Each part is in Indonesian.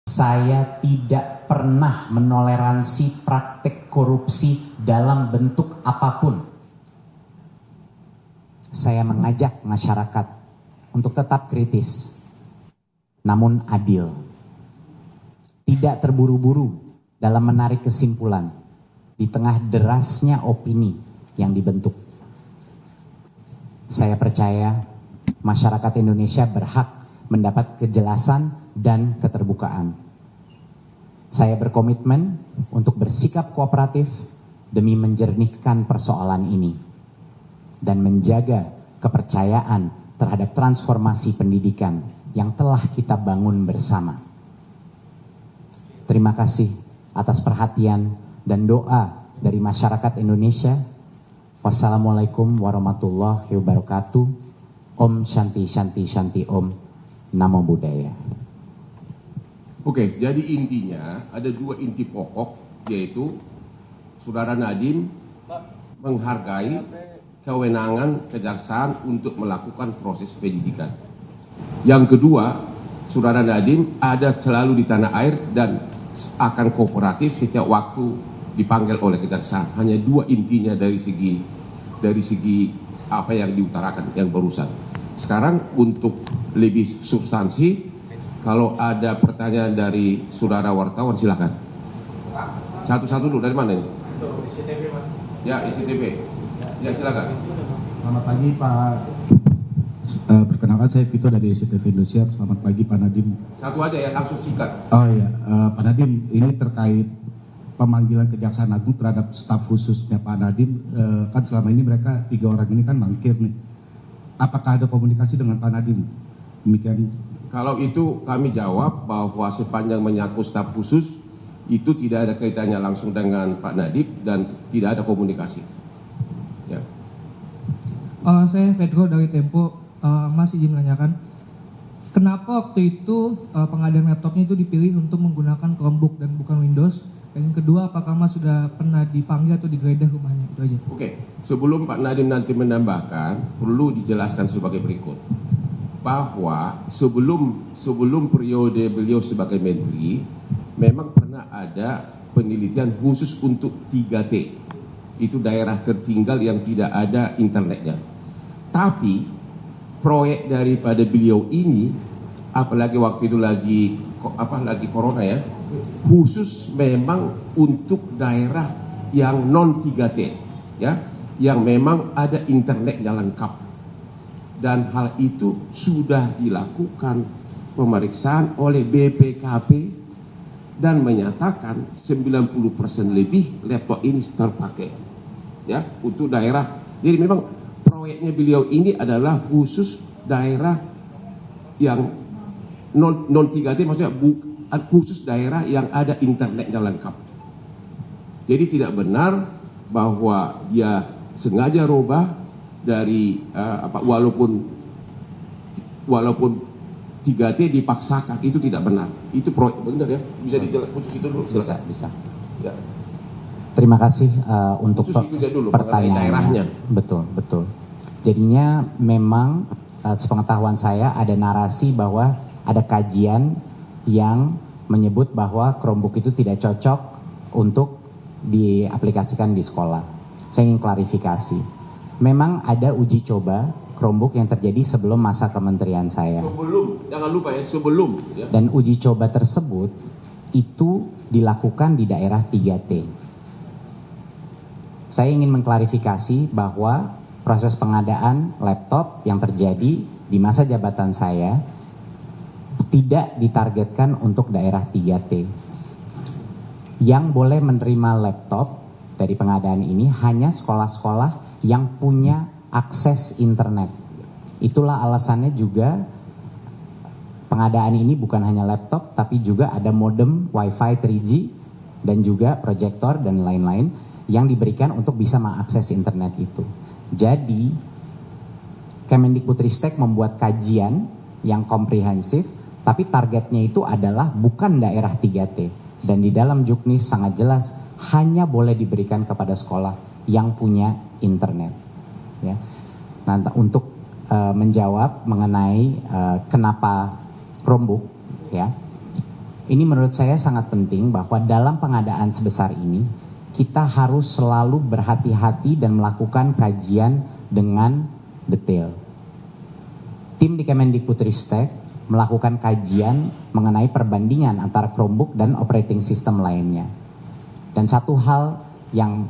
Saya tidak pernah menoleransi praktik korupsi dalam bentuk apapun. Saya mengajak masyarakat untuk tetap kritis, namun adil. Tidak terburu-buru dalam menarik kesimpulan di tengah derasnya opini yang dibentuk. Saya percaya masyarakat Indonesia berhak mendapat kejelasan dan keterbukaan. Saya berkomitmen untuk bersikap kooperatif demi menjernihkan persoalan ini dan menjaga kepercayaan terhadap transformasi pendidikan yang telah kita bangun bersama. Terima kasih atas perhatian dan doa dari masyarakat Indonesia. Wassalamualaikum warahmatullahi wabarakatuh. Om Shanti Shanti Shanti Om. Namo Buddhaya. Oke, jadi intinya ada dua inti pokok, yaitu Saudara Nadiem menghargai kewenangan kejaksaan untuk melakukan proses penyidikan. Yang kedua, Saudara Nadiem ada selalu di tanah air dan akan kooperatif setiap waktu dipanggil oleh kejaksaan. Hanya dua intinya dari segi apa yang diutarakan yang barusan. Sekarang untuk lebih substansi, kalau ada pertanyaan dari saudara wartawan silakan. Satu-satu dulu, dari mana ini? ICTV, Pak. Ya, ICTV. Ya, silakan. Selamat pagi, Pak. Perkenalkan saya Vito dari ICTV Indonesia. Selamat pagi, Pak Nadiem. Satu aja ya, langsung singkat. Oh iya, Pak Nadiem, ini terkait pemanggilan Kejaksaan Agung terhadap staf khususnya Pak Nadiem. Kan selama ini mereka 3 orang ini kan mangkir nih. Apakah ada komunikasi dengan Pak Nadiem? Demikian. Kalau itu kami jawab bahwa sepanjang menyangkut staf khusus itu tidak ada kaitannya langsung dengan Pak Nadiem dan tidak ada komunikasi. Ya. Saya Fedro dari Tempo, Mas izin menanyakan, kenapa waktu itu pengadaan laptopnya itu dipilih untuk menggunakan Chromebook dan bukan Windows? Dan yang kedua, apakah Mas sudah pernah dipanggil atau digeledah rumahnya? Itu aja. Oke, sebelum Pak Nadiem nanti menambahkan, perlu dijelaskan sebagai berikut. Bahwa sebelum periode beliau sebagai menteri, memang pernah ada penelitian khusus untuk 3T. Itu daerah tertinggal yang tidak ada internetnya. Tapi proyek daripada beliau ini, apalagi waktu itu lagi corona ya, khusus memang untuk daerah yang non 3T ya, yang memang ada internetnya lengkap. Dan hal itu sudah dilakukan pemeriksaan oleh BPKP dan menyatakan 90% lebih laptop ini terpakai ya untuk daerah. Jadi memang proyeknya beliau ini adalah khusus daerah yang non 3T, maksudnya khusus daerah yang ada internetnya lengkap. Jadi tidak benar bahwa dia sengaja rubah dari walaupun 3T dipaksakan, itu tidak benar. Itu proyek benar ya. Bisa dijelaskan khusus itu dulu. Bisa. Ya. Terima kasih untuk pertanyaannya. Betul. Jadinya memang sepengetahuan saya ada narasi bahwa ada kajian yang menyebut bahwa Chromebook itu tidak cocok untuk diaplikasikan di sekolah. Saya ingin klarifikasi. Memang ada uji coba Chromebook yang terjadi sebelum masa kementerian saya. Jangan lupa ya, sebelum. Ya. Dan uji coba tersebut itu dilakukan di daerah 3T. Saya ingin mengklarifikasi bahwa proses pengadaan laptop yang terjadi di masa jabatan saya tidak ditargetkan untuk daerah 3T. Yang boleh menerima laptop dari pengadaan ini hanya sekolah-sekolah yang punya akses internet. Itulah alasannya juga pengadaan ini bukan hanya laptop, tapi juga ada modem Wi-Fi 3G dan juga proyektor dan lain-lain yang diberikan untuk bisa mengakses internet itu. Jadi Kemendikbudristek membuat kajian yang komprehensif, tapi targetnya itu adalah bukan daerah 3T. Dan di dalam Juknis sangat jelas hanya boleh diberikan kepada sekolah yang punya internet. Ya. Nah, untuk menjawab mengenai kenapa Chromebook, ya, Ini menurut saya sangat penting bahwa dalam pengadaan sebesar ini kita harus selalu berhati-hati dan melakukan kajian dengan detail. Tim di Kemendikbudristek melakukan kajian mengenai perbandingan antara Chromebook dan operating system lainnya. Dan satu hal yang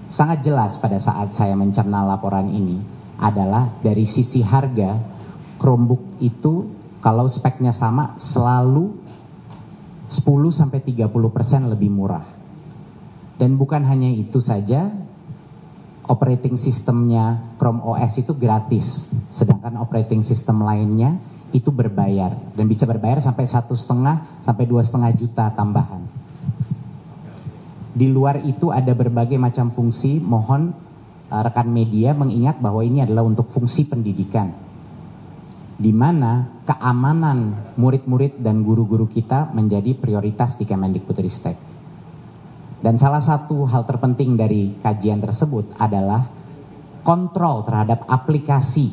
sangat jelas pada saat saya mencerna laporan ini adalah dari sisi harga, Chromebook itu kalau speknya sama selalu 10-30% lebih murah. Dan bukan hanya itu saja, operating sistemnya Chrome OS itu gratis, sedangkan operating system lainnya itu berbayar dan bisa berbayar sampai 1,5 sampai 2,5 juta tambahan. Di luar itu ada berbagai macam fungsi, mohon rekan media mengingat bahwa ini adalah untuk fungsi pendidikan, di mana keamanan murid-murid dan guru-guru kita menjadi prioritas di Kemendikbudristek. Dan salah satu hal terpenting dari kajian tersebut adalah kontrol terhadap aplikasi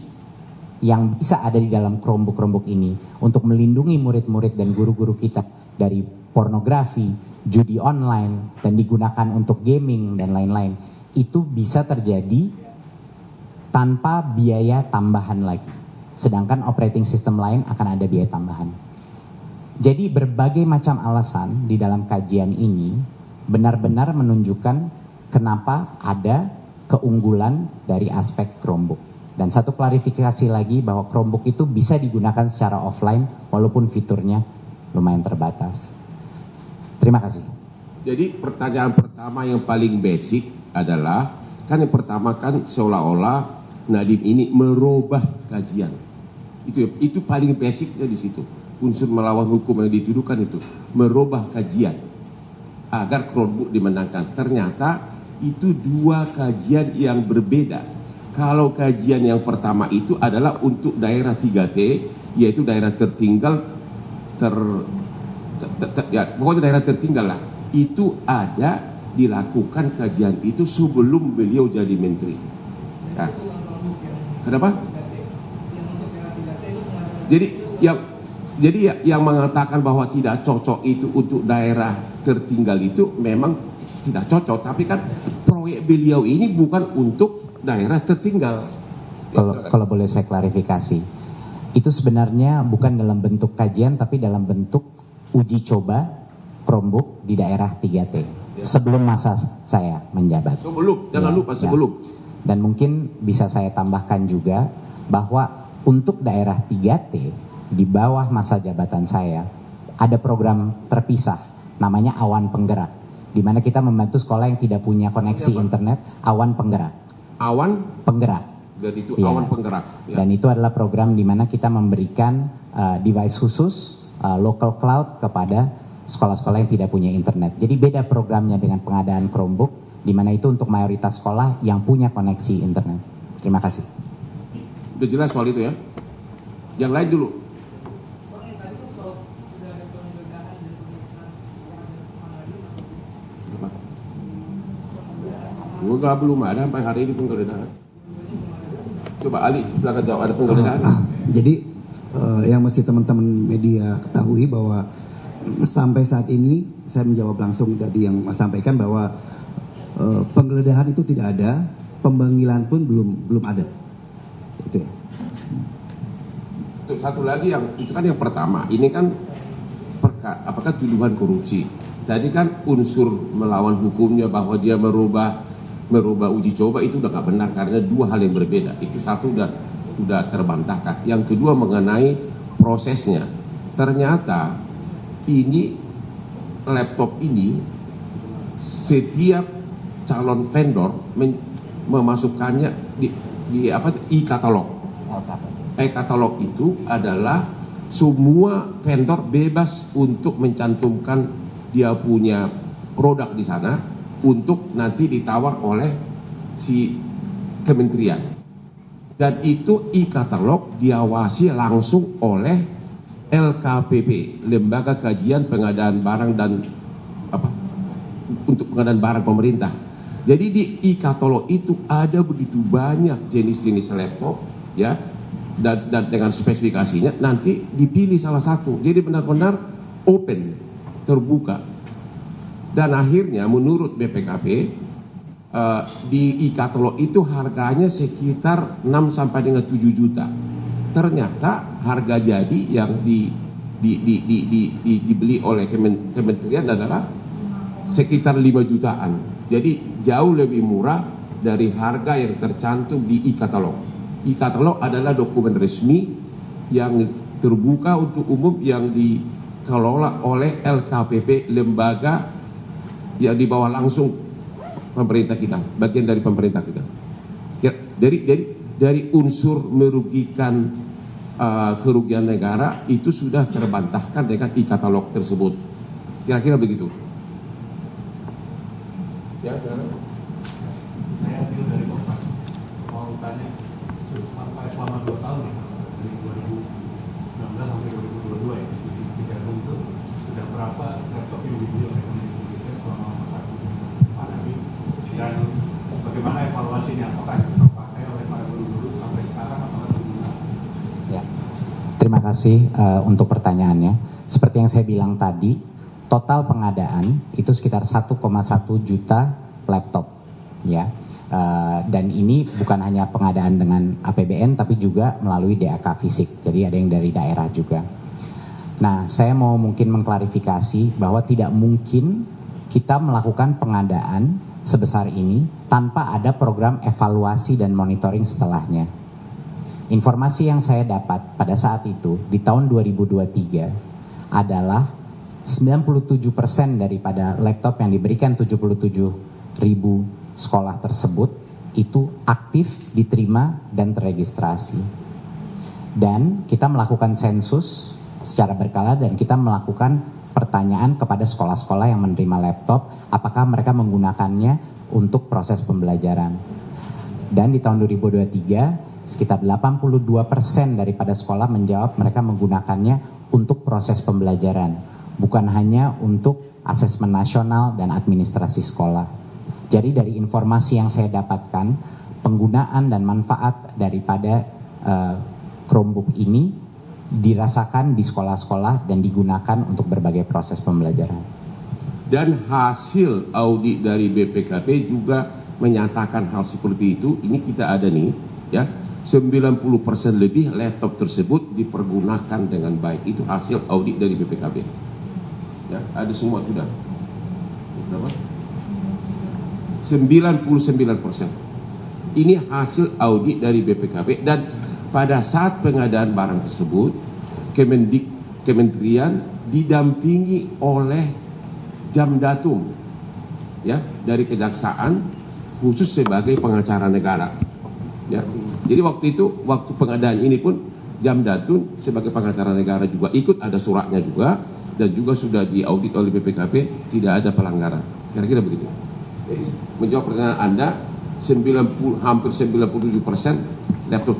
yang bisa ada di dalam Chromebook ini untuk melindungi murid-murid dan guru-guru kita dari pornografi, judi online, dan digunakan untuk gaming dan lain-lain. Itu bisa terjadi tanpa biaya tambahan lagi. Sedangkan operating system lain akan ada biaya tambahan. Jadi berbagai macam alasan di dalam kajian ini benar-benar menunjukkan kenapa ada keunggulan dari aspek Chromebook. Dan satu klarifikasi lagi bahwa Chromebook itu bisa digunakan secara offline walaupun fiturnya lumayan terbatas. Terima kasih. Jadi pertanyaan pertama yang paling basic adalah, kan yang pertama kan seolah-olah Nadiem ini merubah kajian. Itu paling basicnya di situ. Unsur melawan hukum yang dituduhkan itu merubah kajian agar Chromebook dimenangkan. Ternyata itu dua kajian yang berbeda. Kalau kajian yang pertama itu adalah untuk daerah 3T, yaitu daerah tertinggal, ya, pokoknya daerah tertinggal lah. Itu ada dilakukan kajian itu sebelum beliau jadi menteri. Ya. Kenapa? Jadi yang mengatakan bahwa tidak cocok itu untuk daerah tertinggal itu memang tidak cocok, tapi kan proyek beliau ini bukan untuk daerah tertinggal. Kalau boleh saya klarifikasi, itu sebenarnya bukan dalam bentuk kajian tapi dalam bentuk uji coba Chromebook di daerah 3T sebelum masa saya menjabat. Sebelum, jangan lupa sebelum. Dan mungkin bisa saya tambahkan juga bahwa untuk daerah 3T di bawah masa jabatan saya ada program terpisah namanya Awan Penggerak, di mana kita membantu sekolah yang tidak punya koneksi internet. Awan Penggerak. Awan Penggerak. Dan itu Ya. Awan Penggerak. Ya. Dan itu adalah program di mana kita memberikan device khusus local cloud kepada sekolah-sekolah yang tidak punya internet. Jadi beda programnya dengan pengadaan Chromebook, di mana itu untuk mayoritas sekolah yang punya koneksi internet. Terima kasih. Udah jelas soal itu ya. Yang lain dulu. Enggak, belum ada sampai hari ini penggeledahan. Coba Ali silakan jawab, ada penggeledahan. Jadi yang mesti teman-teman media ketahui bahwa sampai saat ini saya menjawab langsung tadi yang Mas sampaikan bahwa penggeledahan itu tidak ada, pemanggilan pun belum ada. Itu ya. Untuk satu lagi yang itu kan yang pertama, ini kan apakah tuduhan korupsi. Tadi kan unsur melawan hukumnya bahwa dia merubah uji coba itu udah nggak benar karena dua hal yang berbeda. Itu satu udah terbantahkan. Yang kedua mengenai prosesnya. Ternyata ini laptop ini setiap calon vendor memasukkannya di e-katalog. E-katalog itu adalah semua vendor bebas untuk mencantumkan dia punya produk di sana untuk nanti ditawar oleh si kementerian. Dan itu e-katalog diawasi langsung oleh LKPP, Lembaga Kajian Pengadaan Barang dan untuk pengadaan barang pemerintah. Jadi di e-katalog itu ada begitu banyak jenis-jenis laptop ya, dan dengan spesifikasinya nanti dipilih salah satu. Jadi benar-benar open, terbuka. Dan akhirnya menurut BPKP di e-katalog itu harganya sekitar 6 sampai dengan 7 juta. Ternyata harga jadi yang dibeli oleh kementerian adalah sekitar 5 jutaan. Jadi jauh lebih murah dari harga yang tercantum di e-katalog. E-katalog adalah dokumen resmi yang terbuka untuk umum yang dikelola oleh LKPP, lembaga yang di bawah langsung pemerintah kita, bagian dari pemerintah kita. Dari unsur merugikan kerugian negara itu sudah terbantahkan dengan e-katalog tersebut. Kira-kira begitu. Ya, Saya hasil dari Kompas mau tanya sampai selama 2 tahun ya, dari 2019 sampai 2022 ya, diskusi 3 tahun itu sudah berapa laptop yang dibeli oleh Kementerian selama masa pandemi, dan bagaimana evaluasinya, apakah terpakai oleh para guru-guru sampai sekarang atau tidak? Ya. Terima kasih untuk pertanyaannya. Seperti yang saya bilang tadi, total pengadaan itu sekitar 1,1 juta laptop, ya. Dan ini bukan hanya pengadaan dengan APBN, tapi juga melalui DAK fisik. Jadi ada yang dari daerah juga. Nah, saya mau mungkin mengklarifikasi bahwa tidak mungkin kita melakukan pengadaan sebesar ini tanpa ada program evaluasi dan monitoring setelahnya. Informasi yang saya dapat pada saat itu di tahun 2023 adalah 97% daripada laptop yang diberikan 77.000 sekolah tersebut itu aktif, diterima, dan terregistrasi. Dan kita melakukan sensus secara berkala dan kita melakukan pertanyaan kepada sekolah-sekolah yang menerima laptop, apakah mereka menggunakannya untuk proses pembelajaran. Dan di tahun 2023, sekitar 82% daripada sekolah menjawab mereka menggunakannya untuk proses pembelajaran, bukan hanya untuk asesmen nasional dan administrasi sekolah. Jadi dari informasi yang saya dapatkan, penggunaan dan manfaat daripada Chromebook ini dirasakan di sekolah-sekolah dan digunakan untuk berbagai proses pembelajaran. Dan hasil audit dari BPKP juga menyatakan hal seperti itu. Ini kita ada nih, ya, 90% lebih laptop tersebut dipergunakan dengan baik. Itu hasil audit dari BPKP. Ya, ada semua sudah. Berapa? 99%. Ini hasil audit dari BPKP, dan pada saat pengadaan barang tersebut kementerian didampingi oleh Jamdatum, ya, dari kejaksaan khusus sebagai pengacara negara, ya. Jadi waktu pengadaan ini pun Jamdatum sebagai pengacara negara juga ikut, ada suratnya juga, dan juga sudah diaudit oleh BPKP, tidak ada pelanggaran. Kira-kira begitu. Jadi menjawab pertanyaan Anda, hampir 97% laptop tersebut